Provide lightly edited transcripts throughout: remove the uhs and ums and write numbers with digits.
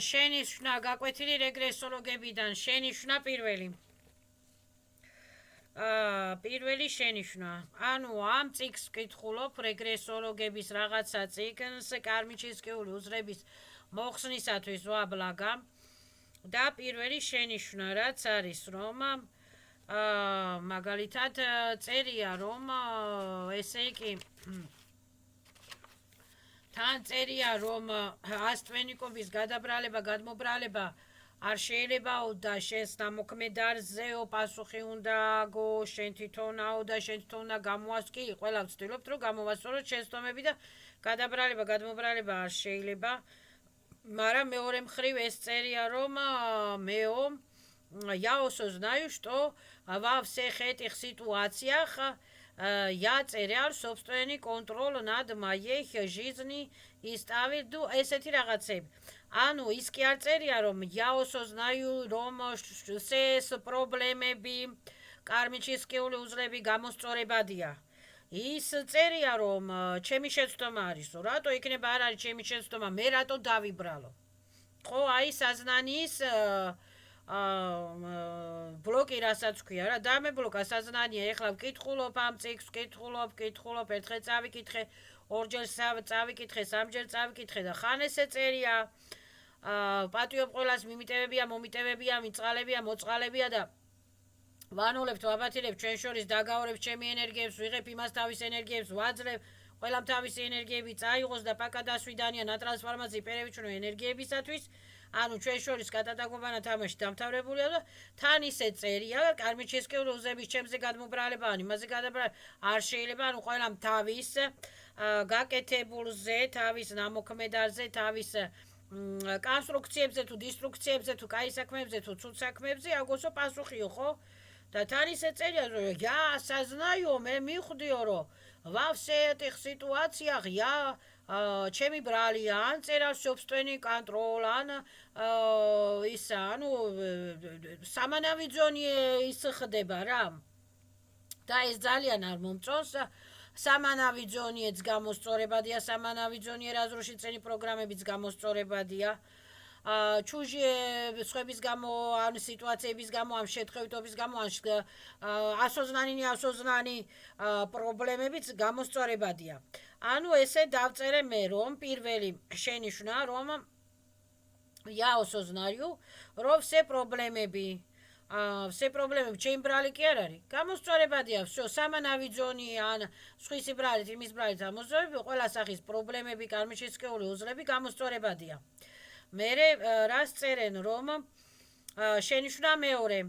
შენიშვნა გაკვეთილი რეგრესოლოგებიდან შენიშვნა პირველი შენიშვნა. ანუ ამ წიგნს ვკითხულობ რეგრესოლოგების რაღაცა წიგნს კარმიჩისკიული უძრების მოხსნისათვის ვაბლაგა და პირველი შენიშვნა რაც არის რომ მაგალითად წერია რომ ესე იგი თან წერია რომ ასტვენიკობის გადაბრალება გადმობრალება არ შეიძლებაო და შენს ნამოქმედარზეო პასუხი უნდა აგო შენ თვითონაო და შენ თვითონ უნდა გამოასკი ყველა ვცდილობთ რომ გამოვასწოროთ შენს თომები და გადაბრალება გადმობრალება არ შეიძლება მაგრამ მეორე მხრივ ეს წერია რომ მეო я осознаю, что во всех этих ситуациях я терял собственный контроль над моей жизнью и ставлю ესეთი რაღაცები. ანუ ის კი არ წერია რომ я осознаю, რომ ეს პრობლემები კარმიჩისკიული უძრები გამოსწორებადია. ის წერია რომ ჩემი შეცდომა არის, რატო იქნება არ არის ჩემი შეცდომა, მე რატო დავიბრალო. ხო, აი საზნანის ბლოკი რასაც ქვია რა დამებლოკა საზნანია ეხლა ვკითხულობ ამ წიგნს ვკითხულობ ერთხელ წავიკითხე ორჯერ წავიკითხე სამჯერ წავიკითხე და ხან ესე წერია პატიობ ყველას მიმიტებებია მომიტებებია მიწალებია მოწყალებია და ვანოლებთ ვაბათილებთ ჩვენ შორის დაგავრებთ ჩემი ენერგიებს ვიღებ იმას თავის ენერგიებს ვაძლევ ყველამ თავისი ენერგიები წაიღოს და პაკა დასვიდანია ნატრანსფორმაცია პერევიჩნო ენერგიებისათვის ანუ ჩვენ შორის კატატაგობანა თამაში დამთავრებულია და თან ისე წერია კარმიჩისკიული უზრების ჩემზე გადმობრალება ან იმაზე გადაბრალება არ შეიძლება ანუ ყველამ თავის გაკეთებულზე თავის ნამოქმედარზე თავის კონსტრუქციებზე თუ დისტრუქციებზე თუ კაი საქმეებზე თუ ცუდ საქმეებზე აგოსო პასუხიო ხო და თან ისე წერია რომ я осознаю მე მივხვდიო რომ во всех этих ситуациях я ჩემი ბრალია ან წერა собственный контроль ან ისა ანუ სამანავი ზონი ის ხდება რა და ეს ძალიან არ მომწონს სამანავი ზონიეც გამოსწორებადია სამანავი ზონიე разруши წენი პროგრამებიც გამოსწორებადია ჩუჟი სხვების გამო ან სიტუაციების გამო ამ შეთხევითობის გამო ან ასოზნანი პრობლემებიც გამოსწორებადია ანუ ესე დავწერე მე რომ პირველი შენიშვნა რომ я осознаю რომ все პრობლემები ჩემი ბრალი კი არ არის გამოსწორებადია всё სამანავი ზონი ან სხვისი ბრალით იმის ბრალით ამოსწორები ყველა სახის პრობლემები კარმიჩისკიული უზრები გამოსწორებადია მერე რას წერენ რომ შენიშვნა მეორე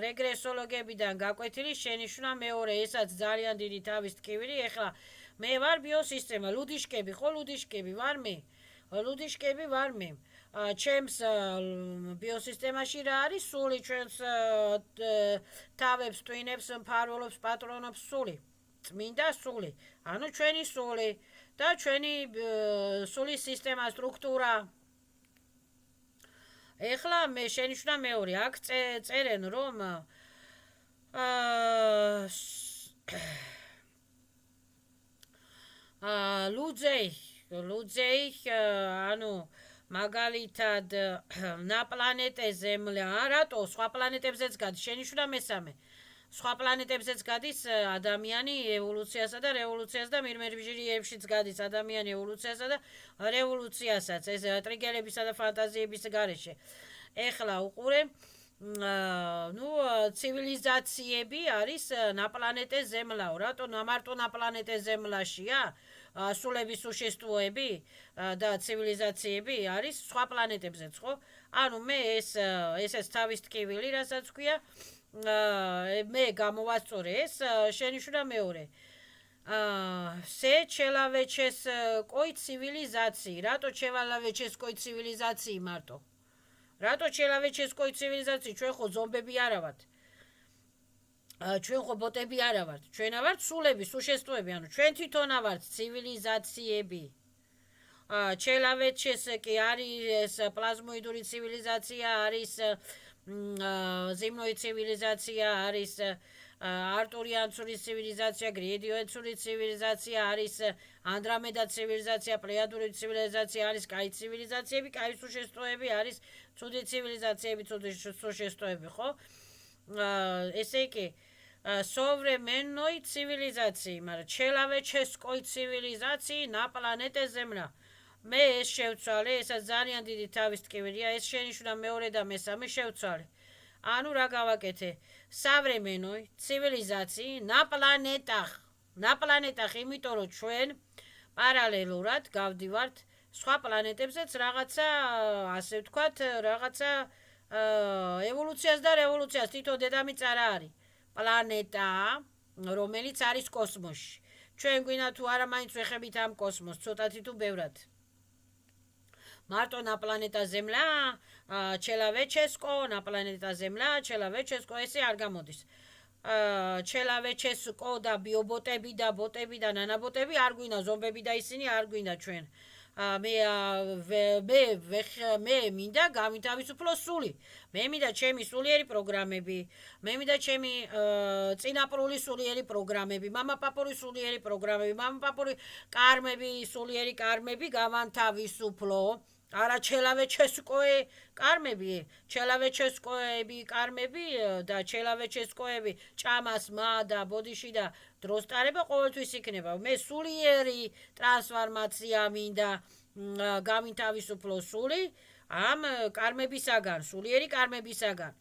რეგრესოლოგებიდან გაკვეთილი შენიშვნა მეორე ესაც ძალიან დიდი თავის ტკივილი ეხლა მე ვარ ბიოსისტემა ლუდიშკები ხო ლუდიშკები ვარ მე ჩემს ბიოსისტემაში რა არის სული ჩვენს თავებს ტვინებს მფარველობს პატრონობს სული წმინდა სული ანუ ჩვენი სული და ჩვენი სულის სისტემა სტრუქტურა ეხლა მე შენიშვნა მეორე აქ წერენ რომ ლუძეი ანუ მაგალითად ნაპლანეტე ზემლა რატო სხვა პლანეტებზეც გადის შენიშვნა მესამე სხვა პლანეტებზეც გადის ადამიანი ევოლუციასა და რევოლუციას და მირმერბიჟირიებშიც გადის ადამიანი ევოლუციასა და რევოლუციასაც ეს ტრიგერებისა და ფანტაზიების გარეშე ეხლა უყურე ну ცივილიზაციები არის ნაპლანეტე ზემლაო რატო მარტო ნაპლანეტე ზემლაშია სულების სუშესტვოები და ცივილიზაციები არის სხვა პლანეტებზეც ხო ანუ მე ესეც თავის ტკივილი რასაც ქვია მე გამოვასწორე ეს შენიშვნა მეორე все человеческой цивилизации რატო человеческой цивилизации მარტო რატო человеческой цивилизации ჩვენ ხო ზომბები არა ვართ ჩვენ ხო ბოტები არა ვართ ჩვენ ვართ სულები სუშესტვოები ანუ ჩვენ თვითონა ვართ ცივილიზაციები человеческий არის პლაზმოიდური ცივილიზაცია არის ზემნოი ცივილიზაცია არის არტურიანცური ცივილიზაცია, გრიედიოენცური ცივილიზაცია არის, ანდრომედა ცივილიზაცია, პლეიადური ცივილიზაცია არის, კაი ცივილიზაციები, კაი სუშესტოები არის, ცუდი ცივილიზაციები, ცუდი სუშესტოები, ხო? ესე იგი, современной цивилизации, მაგრამ человеческой цивилизации на планете Земля. მე ეს შევცვალე, ესაც ძალიან დიდი თავის ტკივილია, ეს შენიშვნა მეორე და მესამე შევცვალე. ანუ რა გავაკეთე? Современной цивилизации на планетах. На планетах, იმიტომ რომ ჩვენ პარალელურად გავდივართ სხვა პლანეტებზეც რაღაცა, ასე ვთქვათ, რაღაცა ევოლუციას და რევოლუციას თვითონ დედამიწა რა არის? პლანეტა, რომელიც არის კოსმოსში. ჩვენ გვინდა თუ არა მაინც ვეხებით ამ კოსმოსს, ცოტათი თუ ბევრად. Марто на планета Земля, человеческо, на планета Земля, человеческо, ესე არ გამოდის. человеческо და ბიობოტები და ბოტები და ნანაბოტები არ გვინდა, ზომბები და ისინი არ გვინდა ჩვენ. მე მინდა გავითავისუფლო სული. მე მინდა ჩემი სულიერი პროგრამები, მე მინდა ჩემი წინაპრული სულიერი პროგრამები, მამაპაპური სულიერი პროგრამები, მამაპაპური კარმები, სულიერი კარმები გავანთავისუფლო. არა человеческое კარმები, человеческоები კარმები და человеческоები ჭამას, მა და ბოდიში და დროს ტარება ყოველთვის იქნება. მე სულიერი ტრანსფორმაცია მინდა გავითავისუფლო სული ამ კარმებისაგან, სულიერი კარმებისაგან.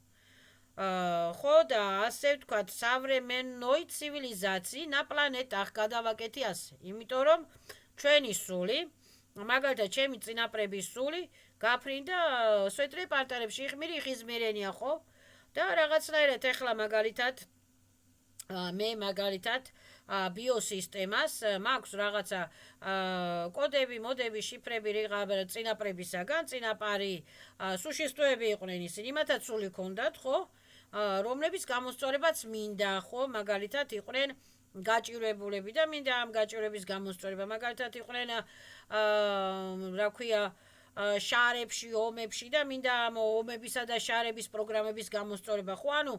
ხო და ასე ვთქვათ, современной цивилизации на планетах გადავაკეთი ასე. იმიტომ რომ ჩვენი სული მაგალითად ჩემი წინაპრების სული გაფრინდა სვეტრი პარტარებში იხმირი ხიზმერენია ხო და რაღაცნაირად ეხლა მაგალითად მე მაგალითად ბიოსისტემას მაქვს რაღაცა კოდები, მოდები, შიფრები რიღა წინაპრებისაგან, წინაპარი სუშისტოები იყვნენ ისინი, მათაც სული ჰქონდათ, ხო? რომლების გამოსწორებაც მინდა, ხო? მაგალითად იყვნენ გაჭირებულები და მინდა ამ გაჭირების გამოსწორება, მაგალითად იყვნენ რა ქვია შარებში, ომებში და მინდა ამ ომებისა და შარების პროგრამების გამოსწორება, ხო? ანუ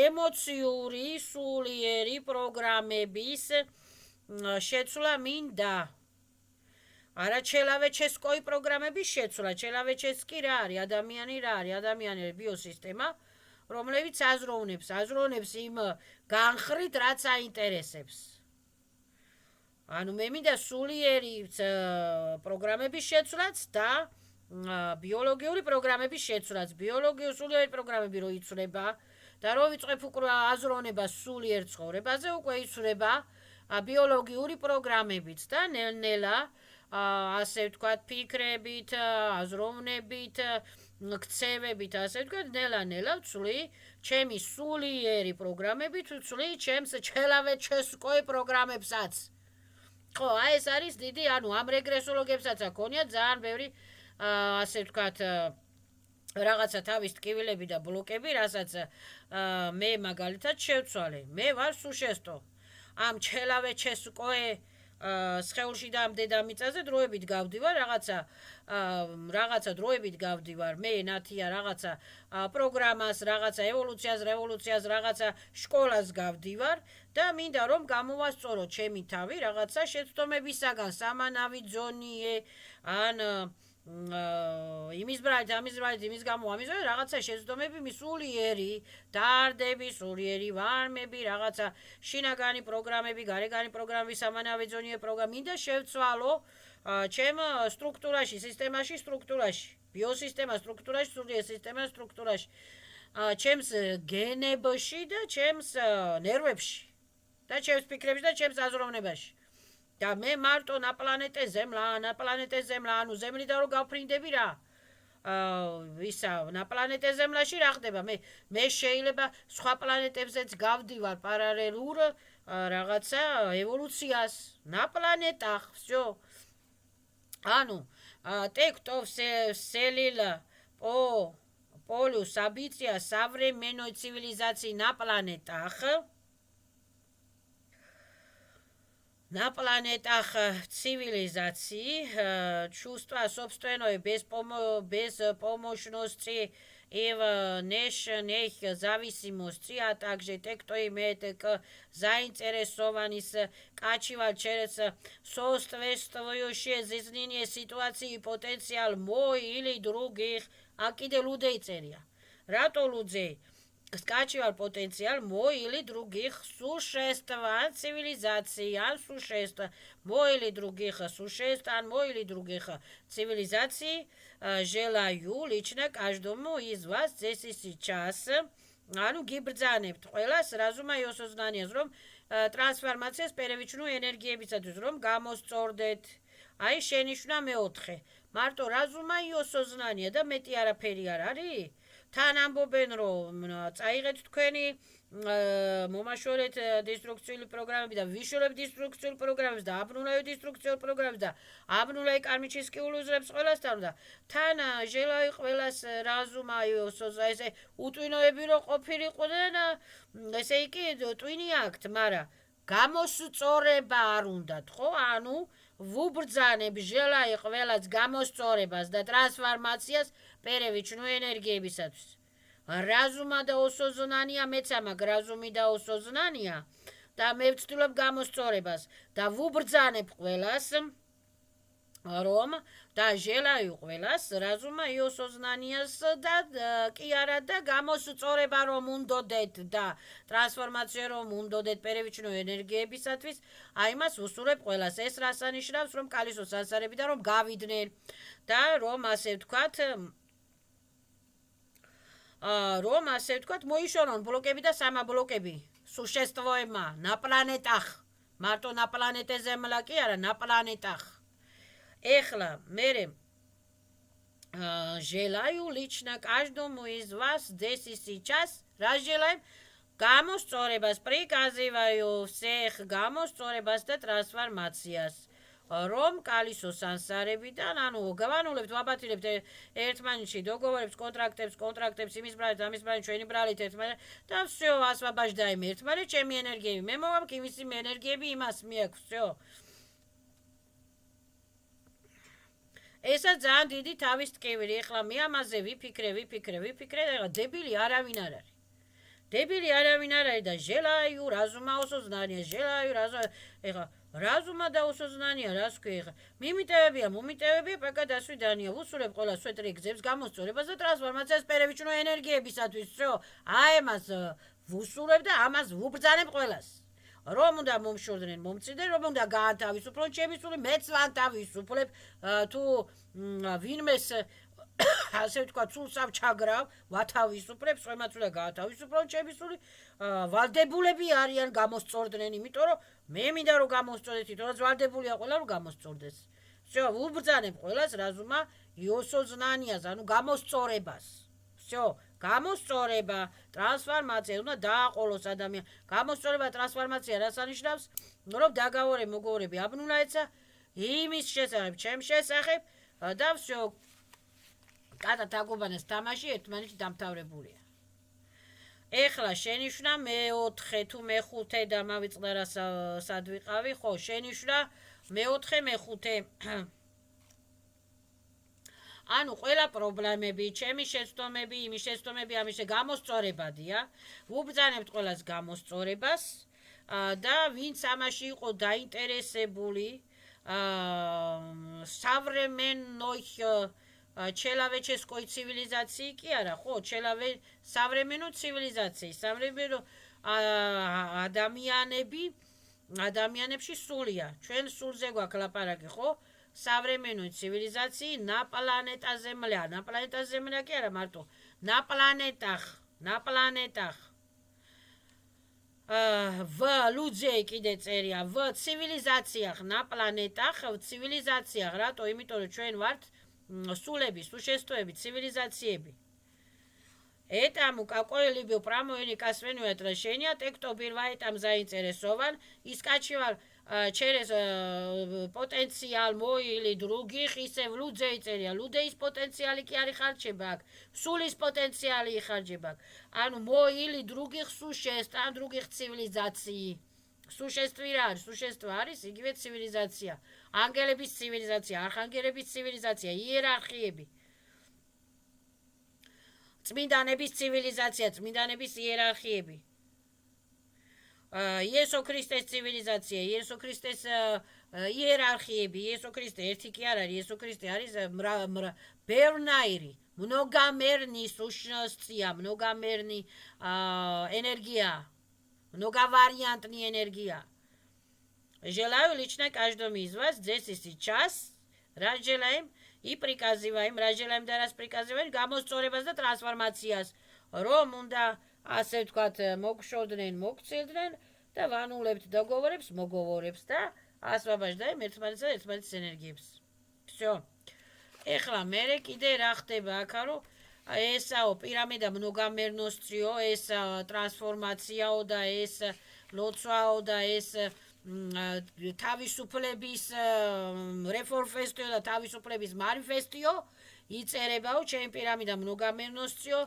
ემოციური, სულიერი პროგრამების შეცვლა მინდა. არა человеческой პროგრამების შეცვლა, человеческий რა არის? ადამიანი რა არის? ადამიანი ბიოსისტემა, რომლებიც აზროვნებს იმ განხრით, რაც აინტერესებს. ანუ მე მინდა სულიერი პროგრამების შეცვლაც და ბიოლოგიური პროგრამების შეცვლაც. სულიერი პროგრამები რო იცვლება და რო ვიწყებ უკვე აზროვნება სულიერ ცხოვრებაზე, უკვე იცვლება ბიოლოგიური პროგრამებიც და ნელ-ნელა ასე ვთქვათ, ფიქრებით, აზროვნებით, ქცევებით, ასე ვთქვათ, ნელა-ნელა ვცვლი ჩემი სულიერი პროგრამებით, ვცვლი ჩემს человеческое პროგრამებსაც. ხო, ეს არის დიდი, ანუ ამ რეგრესოლოგებსაც აქონიათ ძალიან ბევრი, ასე ვთქვათ, რაღაცა თავის ტკივილები და ბლოკები, რასაც მე მაგალითად შევცვალე. მე ვარ სუშესტო. ამ человеческое სხეულში და ამ დედამიწაზე დროებით გავდივარ, რაღაცა დროებით გავდივარ, მე ნათია რაღაცა პროგრამას, რაღაცა ევოლუციას, რევოლუციას, რაღაცა სკოლას გავდივარ და მინდა რომ გამოვასწორო ჩემი თავი რაღაცა შეცდომებისაგან, სამანავი ძონიე, ან იმის ბრალით, იმის გამო, რაღაცა შეცდომები, სულიერი დარდები, სულიერი ვარმები, რაღაცა შინაგანი პროგრამები, გარეგანი პროგრამები, სამანავი ძონიე პროგრამები, მინდა შევცვალო ჩემ სტრუქტურაში, სისტემაში, სტრუქტურაში, ბიოსისტემას სტრუქტურაში, სულიერ სისტემას სტრუქტურაში, ჩემს გენებში და ჩემს ნერვებში და ჩემს ფიქრებში და ჩემს აზროვნებაში. და მე მარტო на планете Земля, ანუ ზემლიდან რო გავფრინდები რა. ისა, на планете Земляში რა ხდება? მე შეიძლება სხვა პლანეტებზეც გავდივარ პარალელურ რაღაცა ევოლუციას. На планетах, всё. ანუ текто вселила полюс события современной цивилизации на планетах. на планетах цивилизаций, чувства собственной беспомощности и внешних зависимостей, а также те, кто имеет заинтересованность качивать через соответствующие жизненные ситуации и потенциал мой или других, а киде людей церия. Рато людей. Скачивал потенциал мой или других существ, цивилизаций, существ, мой или других существ, мой или других цивилизаций, желаю лично каждому из вас здесь и сейчас. გიბრძანებთ ყველას რაზუმა იოსოზნანიას რომ ტრანსფორმაციას პერევიჩნუ ენერგიებისათვის რომ გამოსწორდეთ. აი შენიშვნა მეოთხე. მარტო რაზუმა იოსოზნანია და მეტი არაფერი არ არის? თან ამბობენ რომ წაიღეთ თქვენი მომაშორეთ დისტრუქციული პროგრამები და ვიშორებ დისტრუქციული პროგრამებს და აბნულავი დისტრუქციული პროგრამებს და აბნულავი კარმიჩისკიულ უზრებს ყველასთან და თან ჟელავი ყველას რაზუმა ესე უტვინოები რო ყოფილიყვნენ ესე იგი ტვინი აქვთ, მაგრამ გამოსწორება არ უნდათ, ხო? ანუ ვუბრძანებ ჟელავი ყველას გამოსწორებას და ტრანსფორმაციას პერევიჩნუ ენერგიებისათვის. რაზუმა და ოსოზნანია მეც ამაგ რაზუმი და ოსოზნანია და მე ვცდილობ გამოსწორებას და ვუბრძანებ ყველას რომ და ჟელავი ყველას რაზუმა იოსოზნანიას და კი არა და გამოსწორება რომ უნდოდეთ და ტრანსფორმაცია რომ უნდოდეთ პერევიჩნუ ენერგიებისათვის, აი მას უსურებ ყველას. ეს რას ანიშნავს, რომ კალისოს ასარებიდან რომ გავიდნენ და რომ ასე ვთქვათ, მოიშორონ ბლოკები და სამაბლოკები სუშესტვოებმა на планетах. მარტო на планете Земля კი არა, на планетах. ეხლა მე желаю лично каждому из вас здесь и сейчас. რა желаем? გამოსწორებას, приказываю всех გამოსწორებას და ტრანსფორმაციას. რომ კალისოს ანსარებიდან, ანუ გავანულებთ, ვაბათილებთ ერთმანეთში დოგოვარებს, კონტრაქტებს, იმის ბრალით, ამის ბრალით, ჩვენი ბრალით ერთმანეთ და всё, ასვაბაჟდაიმ ერთმანეთ, ჩემი ენერგიები მე მოვამ, იმისი ენერგიები იმას მიაქვს, всё. ესა ძალიან დიდი თავის ტკივილი. ეხლა მე ამაზე ვიფიქრე, ეხლა დებილი არავინ არ არის. დებილი არავინ არ არის და ჟელაიუ რაზუმა ოსოზნანია, ჟელაიუ ეხლა რაზუმა და ოსოზნანია რას ქვია ეხლა? მომიტევებია პაკა დასვიდანია. ვუსურებ ყველა სვეტრი გზებს გამოსწორებას და ტრანსფორმაციას პერევიჩნუ ენერგიებისათვის, всё. აი ამას ვუსურებ და ამას ვუბრძანებ ყველას. რომ უნდა მომშორდნენ მომწიდე, რომ უნდა გაანთავისუფლონ ჩემი სული, მეც ვანთავისუფლებ თუ ვინმეს ასე ვთქვათ, სულსავ ჩაგრავ, ვათავისუფლებ, სხვემაც უნდა გაათავისუფლონ ჩემი სული, ვალდებულები არიან გამოსწორდნენ, იმიტომ რომ მე მინდა რომ გამოსწორდეთ, თორემ ვალდებულია ყველა რომ გამოსწორდეს. всё, ვუბრძანებ ყველას რაზუმა იოსოზნანიას, ანუ გამოსწორებას. всё, გამოსწორება, ტრანსფორმაცია უნდა დააყოლოს ადამიანს. გამოსწორება, ტრანსფორმაცია რას ანიშნავს? რომ დაგავორე მოგოვრები აბნულაეცა იმის შესახებ, ჩემ შესახებ და всё, კატა თაგუბანეს თამაში ერთმანეთში დამთავრებულია. ეხლა შენიშვნა მეოთხე თუ მეხუთე და მავიწყდა რა სად ვიყავი, ხო, შენიშვნა მეოთხე, მეხუთე. ანუ ყველა პრობლემები, ჩემი შეცდომები, იმის შეცდომები, ამის გამოსწორებადია. ვუბრძანებთ ყველას გამოსწორებას და ვინც ამაში იყო დაინტერესებული, современной человеческой цивилизации კი არა, ხო, современной цивилизации, современной ადამიანებში სულია. ჩვენ სულზე გვაქვს ლაპარაკი, ხო? современной цивилизации на планета Земля. На планета Земля კი არა მარტო, на планетах. в людей კიდე წერია, в цивилизациях, на планетах, в цивилизациях, რატო? იმიტომ რომ ჩვენ ვართ სულები, სუშესტოები, цивилизациები. Этому какое-либо промоуникое отношение, те, кто бывает там заинтересован, искачивал через потенциал мой или других, ისე людей წერია, людей потенциალი კი არის ხარჯება აქ, სულის потенциალი ხარჯება აქ. ანუ мой или других существ, ან других цивилизаций. სუშესტვი რა არის? სუშესტვა არის იგივე ცივილიზაცია. ანგელების ცივილიზაცია, არხანგელების ცივილიზაცია, იერარქიები. წმინდანების ცივილიზაცია, წმინდანების იერარქიები. იესო ქრისტეს ცივილიზაცია, იესო ქრისტეს იერარქიები, იესო ქრისტე ერთი კი არ არის, იესო ქრისტე არის ბევრნაირი, многомерный сущностия, многомерный энергия, многовариантная энергия. Желаю лично каждому из вас здесь и сейчас, раз желаем и приказываем, раз желаем да раз приказываем, გამოსწორებას და ტრანსფორმაციას, რომ უნდა ასე ვთქვათ, მოგშოდნენ, მოგცილდნენ და ვანულებთ დაგოვორებს, მოგოვორებს და ასვაბაჟდაем ერთმანეთსა და ერთმანეთის ენერგიებს. Всё. ეხლა მერე კიდე რა ხდება აქა, რომ ესაო პირამიდა многомерностიო, ეს ტრანსფორმაციაო და ეს ლოცვაო და ეს თავისუფლების რეფორმფესტიო და თავისუფლების манифестиო იწერებაო ჩემი პირამიდა многомерностиო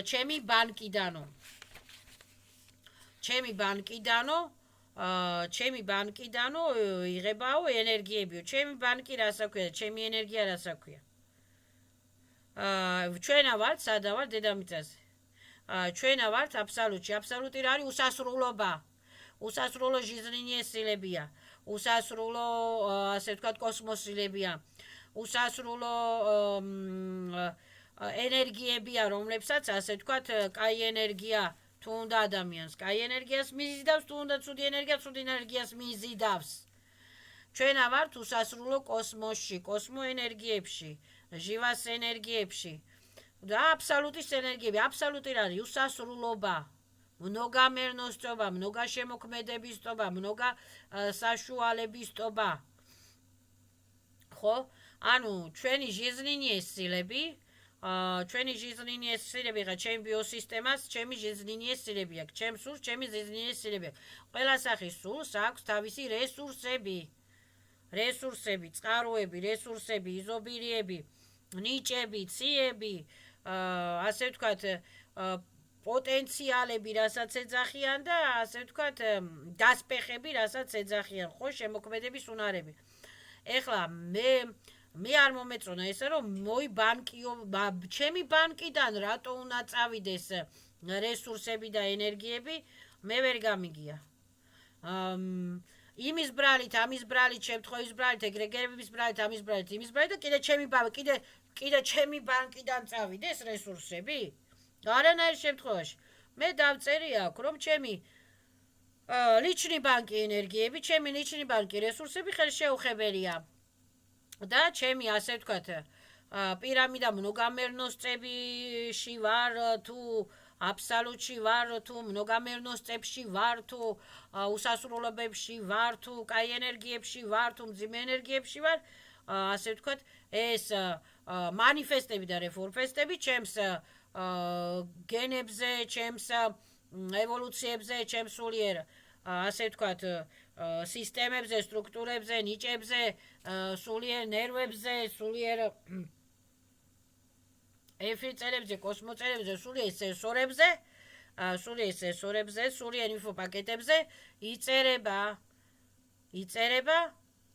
ჩემი ბანკიდანო. ჩემი ბანკიდანო იღებაო ენერგიებიო. ჩემი ბანკი რას აქვია და ჩემი ენერგია რას აქვია? ჩვენა ვართ სადა ვართ დედამიწაზე. ჩვენა ვართ აბსოლუტში. აბსოლუტი რა არის? უსასრულობა. უსასრულო жизненные сиლებია. უსასრულო ასე ვთქვათ კოსმოსილებია. უსასრულო ენერგიებია, რომლებსაც ასე ვთქვათ, კაი ენერგია თუ უნდა ადამიანს, კაი ენერგიას მიზიდავს, თუ უნდა ცუდი ენერგია, ცუდი ენერგიას მიზიდავს. ჩვენა ვართ უსასრულო კოსმოსში, კოსმოენერგიებში, ჟივას ენერგიებში. და აბსოლუტის ენერგიები, აბსოლუტი რა არის? უსასრულობა. многомерностობა, многაშემოქმედებისობა, многასაშუალებისობა. ხო? ანუ ჩვენი жизненные силები, ჩვენი жизненные силები რა ჩემი ბიოსისტემას, ჩემი жизненные силები აქვს, ჩემ სულს ჩემი жизненные силები აქვს. ყველა სახის სულს აქვს თავისი რესურსები, წყაროები, რესურსები, იზობირიები, ნიჭები, ციები, ასე ვთქვათ, პოტენციალები, რასაც ეძახიან და ასე ვთქვათ, დასპეხები, რასაც ეძახიან, ხო, შემოქმედების უნარები. ეხლა მე არ მომეწონა ესე, რომ მოიბანკიო, ჩემი ბანკიდან რატო უნდა წავიდეს რესურსები და ენერგიები, მე ვერ გამიგია. იმის ბრალით, ამის ბრალით, შემთხვევის ბრალით, ეგრეგერების ბრალით, ამის ბრალით, იმის ბრალით და კიდე ჩემი ბანკიდან წავიდეს რესურსები? არანაირ შემთხვევაში. მე დავწერი აქ, რომ ჩემი личный банკი ენერგიები, ჩემი личный банკი რესურსები ხელშეუხებელია. და ჩემი ასე ვთქვათ, პირამიდა многомерностებში ვარ, თუ აბსოლუტში ვარ, თუ многомерностებში ვარ, თუ უსასრულობებში ვარ, თუ კაი ენერგიებში ვარ, თუ მძიმე ენერგიებში ვარ, ასე ვთქვათ, ეს манифестები და რეფორმფესტები ჩემს გენებზე, ჩემს ევოლუციებზე, ჩემს სულიერ ასე ვთქვათ, სისტემებზე, სტრუქტურებზე, ნიჭებზე, სულიერ ნერვებზე, სულიერ ეფირწერებზე, კოსმოწერებზე, სულიერ სენსორებზე, სულიერ ინფოპაკეტებზე იწერება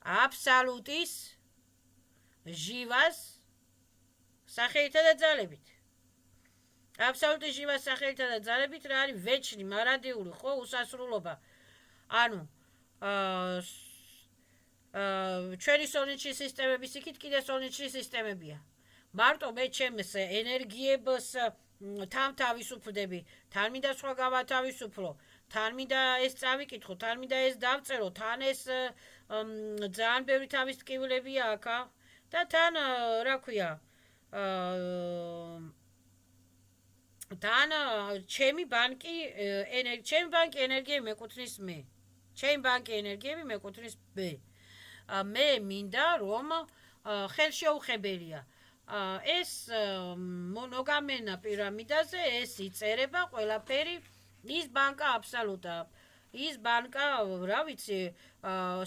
აბსოლუტის ჟივას სახელითა და ძალებით. აბსოლუტის ჟივას სახელითა და ძალებით რა არის? ვეჩნი, მარადიული, ხო, უსასრულობა. ანუ ჩვენი სონიჩი სისტემების იქით კიდე სონიჩი სისტემებია. მარტო მე ჩემს ენერგიებს თან თავისუფლდები, თან მინდა სხვა გავათავისუფლო, თან მინდა ეს წავიკითხო, თან მინდა ეს დავწერო, თან ეს ძალიან ბევრი თავის ტკივილებია აქა და თან რა ქვია, თან ჩემი ბანკი ენერგიები მეკუთვნის მე. ჩემი ბანკი ენერგიები მეკუთვნის მე. მე მინდა რომ ხელშეუხებელია. ეს მონოგამენა პირამიდაზე ეს იწერება ყველაფერი, ის ბანკა აბსოლუტა. ის ბანკა, რა ვიცი,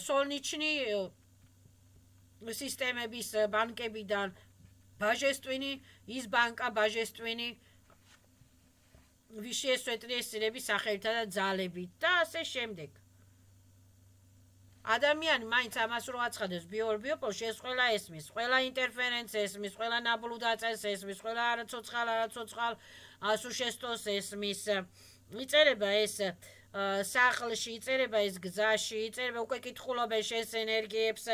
სოლნიჩნი სისტემების ბანკებიდან ბაჟესტვინი, ის ბანკა ბაჟესტვინი ვიშე სვეტრის სილების სახელითა და ძალებით და ასე შემდეგ. ადამიანი მაინც ამას რო აცხადებს ბიოპოლში, ეს ყველა ესმის, ყველა ინტერფერენცია ესმის, ყველა ნაბლუდაწეს ესმის, ყველა არაცოცხალ სუშესტოს ესმის. იწერება ეს სახლში, იწერება ეს გზაში, იწერება უკვე კითხულობენ შენს ენერგიებს,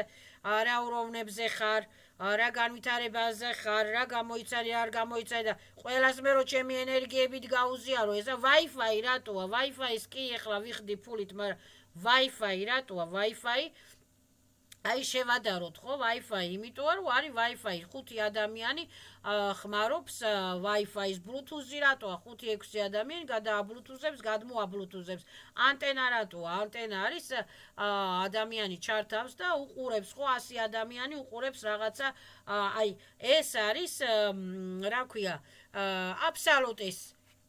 რა უოვნებზე ხარ, რა განვითარებაზე ხარ, რა გამოიცარი, არ გამოიცარი და ყველას მე რო ჩემი ენერგიებით გაუზიარო, ესა Wi-Fi რატოა? Wi-Fi-ს კი ეხლა ვიხდი ფულით, მაგრამ Wi-Fi რატოა? Wi-Fi აი შევადაროთ ხო Wi-Fi, იმიტომ რომ არის Wi-Fi, 5 ადამიანი ხმარობს Wi-Fi-ს, Bluetooth-ი რატოა? 5-6 ადამიანი გადააბლუთუზებს, გადმოაბლუთუზებს. ანტენა რატოა? ანტენა არის ადამიანი ჩართავს და უყურებს ხო 100 ადამიანი უყურებს რაღაცა, აი ეს არის რა ქვია, აბსოლუტის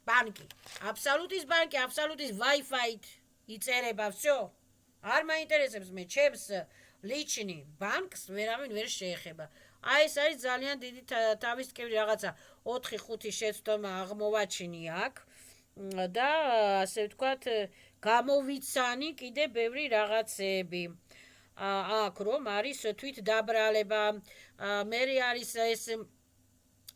ბანკი. აბსოლუტის ბანკი, აბსოლუტის Wi-Fi-ით იწერება, всё. არ მაინტერესებს მე ჩემს ლიჩნი ბანკს ვერავინ ვერ შეეხება. აი ეს არის ძალიან დიდი თავისკევი რაღაცა 4-5 შეცდომა აღმოვაჩინი აქ და ასე ვთქვათ გამოვიცანი კიდე ბევრი რაღაცები. აქ რომ არის თვით დაბრალება, მე არის ეს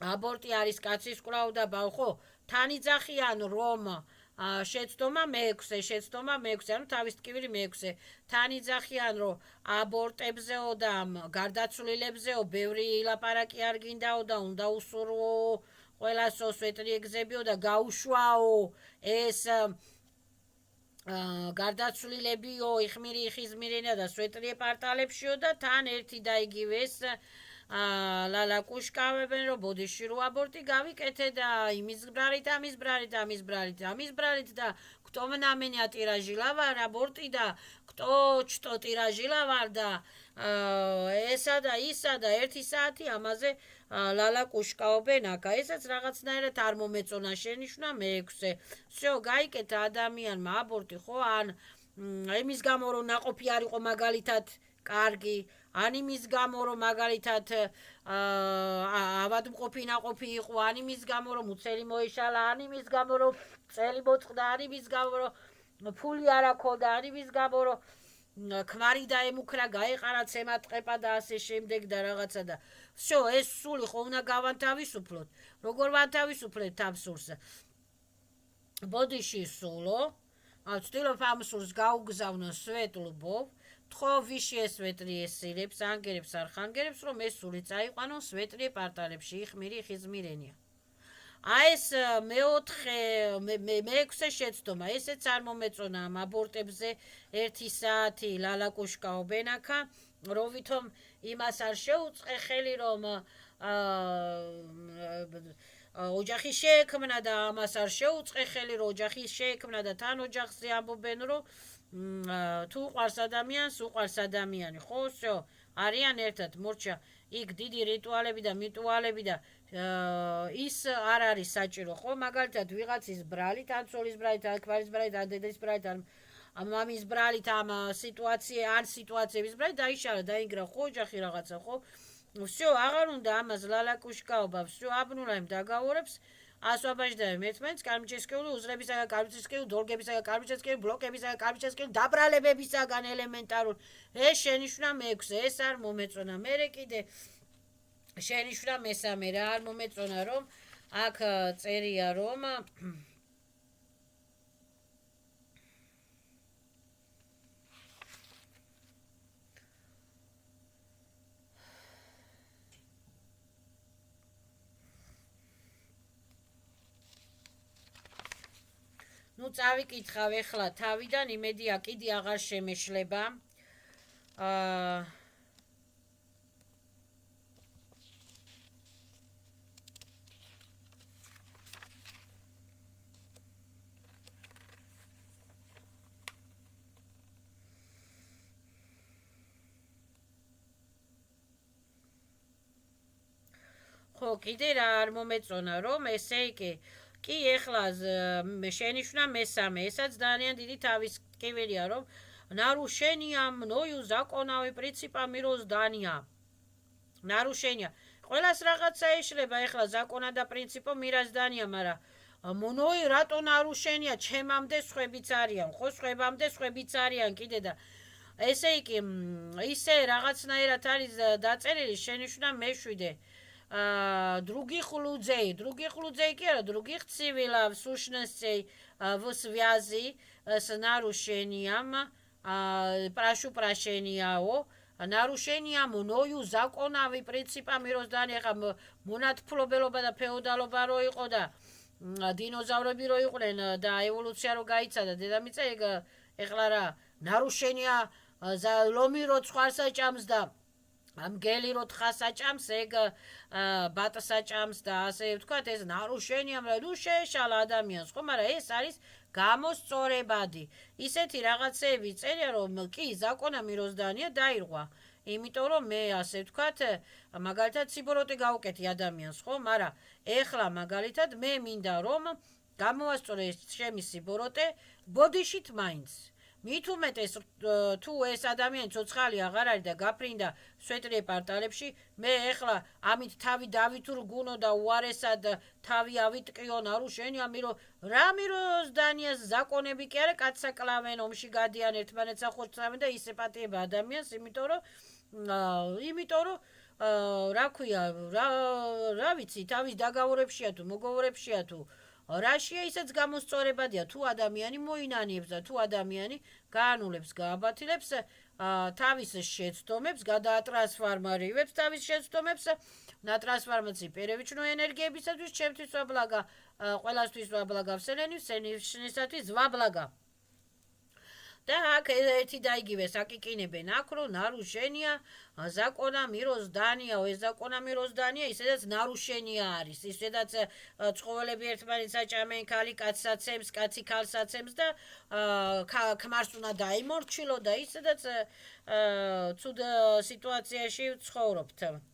აბორტი არის კაცის კვლავდაბა, ხო? თანიძახიან რომ შეცდომა მე-6, ანუ თავის ტკივილი მე-6. თანიძახიან რომ აბორტებზეო და გარდაცვლილებზეო ბევრი ლაპარაკი არ გინდაო და უნდა უსურვო ყველასო სვეტრი ეგზებიო და გაუშვაო ეს გარდაცვლილებიო იხმირი ხიზმირენა და სვეტრი პარტალებშიო და თან ერთი და იგივე ეს ლალაკუშკავებენ რომ ბოდიში რო აბორტი გავიკეთე და იმის ბრალით და кто на меня тиражировал აბორტი და кто что тиражировал და ესა და ისა და 1 საათი ამაზე ლალაკუშკავებენ აკა ესაც რაღაცნაირად არ მომეწონა შენიშვნა მე-6. всё გაიკეთა ადამიანმა აბორტი ხო ან იმის გამო რომ ნაყოფი არ იყო მაგალითად კარგი, ან იმის გამო რომ მაგალითად ავადმყოფი ნაყოფი იყო, ან იმის გამო რომ უცელი მოეშალა, ან იმის გამო რომ წელი მოწყდა, ან იმის გამო რომ ფული არ აქონდა, ან იმის გამო რომ ქმარი დაემუქრა, გაეყარა ცემატყეპა და ასე შემდეგ და რაღაცა და всё ეს სული ხო უნდა გავანთავისუფლოთ. როგორ ვანთავისუფლეთ ამ სულს? ბოდიში სულო, ვცდილობ ამ სულს გაუგზავნო სვეტლუბով. თხო ვიში ეს სვეტრი ესირებს, ანგერებს არ ხანგერებს, რომ ეს სული წაიყვანონ სვეტრი პარტალებში, იხმირი ხიზმირენია. აი ეს მე-6 შეცდომა, ესეც არ მომეწონა ამ აბორტებზე 1 საათი ლალაკუშკავებენ აქა, რომ ვითომ იმას არ შეუწყე ხელი, რომ ოჯახი შეექმნა და ამას არ შეუწყე ხელი, რომ ოჯახი შეექმნა და თან ოჯახზე ამბობენ, რომ თუ უყვარს ადამიანს, უყვარს ადამიანი, ხო, всё, არიან ერთად, მორჩა, იქ დიდი რიტუალები და მიტუალები და ის არ არის საჭირო, ხო, მაგალითად ვიღაცის ბრალით, ან ცოლის ბრალით, ან ქმარის ბრალით, ან დედის ბრალით, ან მამის ბრალით, ამ სიტუაციების ბრალით დაიშალა, დაინგრა, ხო, ოჯახი რაღაცა, ხო, всё, აღარ უნდა ამას ლალაკუშკაობა, всё, აბნულა იმ დაგაურებს ასვაბაჟდები ერთმანეთს კარმიჩესკეული უზრებისაგან, კარმიჩესკეული დოლგებისაგან, კარმიჩესკეული ბლოკებისაგან, კარმიჩესკეული დაბრალებებისაგან ელემენტარულ. ეს შენიშვნა მე-6, ეს არ მომეწონა. მერე კიდე შენიშვნა მე-3 რა არ მომეწონა, რომ აქ წერია რომ ну წავიკითხავ ეხლა თავიდან იმედია კიდე აღარ შემეშლება. ხო კიდე რა არ მომეწონა რომ ესე იგი კი ეხლა შენიშვნა მე-3, ესაც ძალიან დიდი თავისკევია, რომ нарушение мною законовой принципа мироздания. нарушение. ყველას რაღაცა ეშლება ეხლა законა და პრინციპო მიროსდანია, მაგრამ мною რატო нарушение? ჩემამდე სხვებიც არიან, ხო, სხვებამდე სხვებიც არიან კიდე და ესე იგი, ისე რაღაცნაირად არის დაწერილი, შენიშვნა მეშვიდე. Других людей კი არა, других цивилов, в сущности, в связи с нарушением, прошу прощения, нарушением мною законовых принципов мироздания, მონათფლობელობა და ფეოდალობა რო იყო და დინოზავრები რო იყვნენ და ევოლუცია რო გაიცადა დედამიწა, ეგ ეხლა რა нарушения ლომი რო ცხარს აჭამს და ამგელი რო თხას აჭამს, ეგ ბატს აჭამს და ასე ვთქვათ, ეს нарушением ნუ შეეშალა ადამიანს, ხო, მაგრამ ეს არის გამოსწორებადი. ისეთი რაღაცეები წერია, რომ კი ზაკონა მიროსდანია დაირღვა. იმიტომ რომ მე ასე ვთქვათ, მაგალითად სიბოროტე გავუკეთი ადამიანს, ხო, მაგრამ ეხლა მაგალითად მე მინდა რომ გამოვასწორო ეს ჩემი სიბოროტე ბოდიშით მაინც. მით უმეტეს თუ ეს ადამიანი ცოცხალი აღარ არის და გაფრინდა სვეტრი პარტალებში, მე ეხლა ამით თავი დავითურგუნო და უარესად თავი ავიტკიო нарушения მირო რა მიროსდანიას ზაკონები კი არა კაცსაკლავენ ომში გადიან ერთმანეთს ახორცავენ და ისე პატიება ადამიანს, იმიტომ რომ რა ქვია, რა ვიცი, თავის დაგაურებშია თუ მოგოვრებშია თუ რაშია ისეც გამოსწორებადია, თუ ადამიანი მოინანიებს და თუ ადამიანი გაანულებს, გააბათილებს თავის შეცდომებს, გადაატრანსფორმირებს თავის შეცდომებს, ნატრანსფორმაციის პერევიჩნო ენერგიებისათვის, ჩემთვის ვაბლაგა, ყველასთვის ვაბლაგა, ვსენისათვის ვაბლაგა. და აქ ერთი და იგივე საკიკინებენ აქ, რომ нарушения закона мироздания, ეს закона мироздания, ისედაც нарушения არის, ისედაც ცხოველები ერთმანეთს აჭამენ, ქალი კაცს აცემს, კაცი ქალს აცემს და ქმარს უნდა დაიმორჩილო და ისედაც ცუდ სიტუაციაში ცხოვრობთ.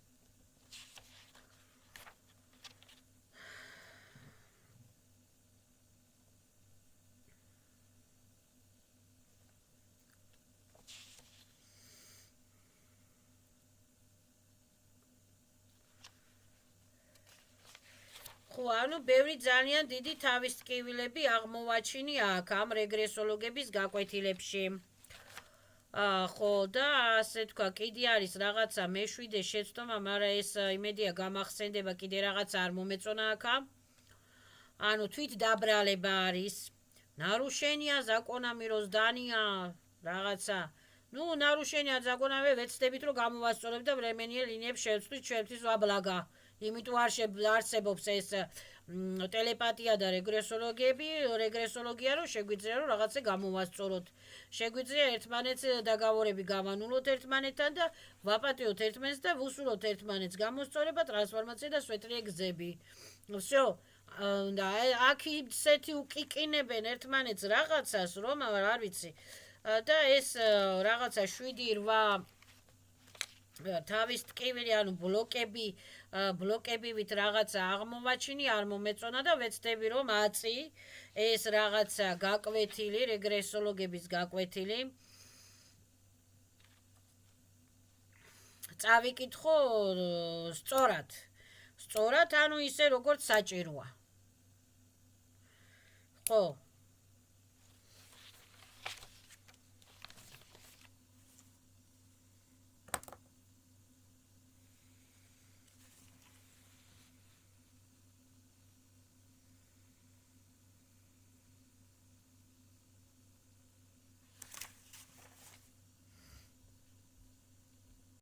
ანუ ბევრი ძალიან დიდი თავის ტკივილები აღმოვაჩინია აქ ამ რეგრესოლოგების გაკვეთილებში. ხო და ასე თქვა, კიდე არის რაღაცა მეშვიდე შეცდომა, მაგრამ ეს იმედია გამახსენდება, კიდე რაღაცა არ მომეწონა აქა. ანუ თვით დაბრალება არის. нарушения закона мироздания რაღაცა. ნუ нарушения закона ვეცდებით რომ გამოვასწორებ და временიერ ლინიებს შევცვლით ჩვენთვის ვაბლაგა. იმიტომ არსებობს ეს ტელეპათია და რეგრესოლოგია, რომ შეგვიძლია რომ რაღაცა გამოვასწოროთ. შეგვიძლია ერთმანეთს დაგაორები გავანულოთ ერთმანეთთან და ვაპატიოთ ერთმანეთს და ვუსურვოთ ერთმანეთს გამოსწორება, ტრანსფორმაცია და სვეტრი გზები. всё. და აქ ისეთი უკიკინებენ ერთმანეთს რაღაცას, რომ არ ვიცი. და ეს რაღაცა 7-8 თავის ტკივილი, ანუ ბლოკებივით რაღაცა აღმოვაჩინი, არ მომეწონა და ვეცდები რომ აწი ეს რაღაცა გაკვეთილი, რეგრესოლოგების გაკვეთილი. წავიკითხო სწორად, ანუ ისე როგორც საჭიროა. ხო.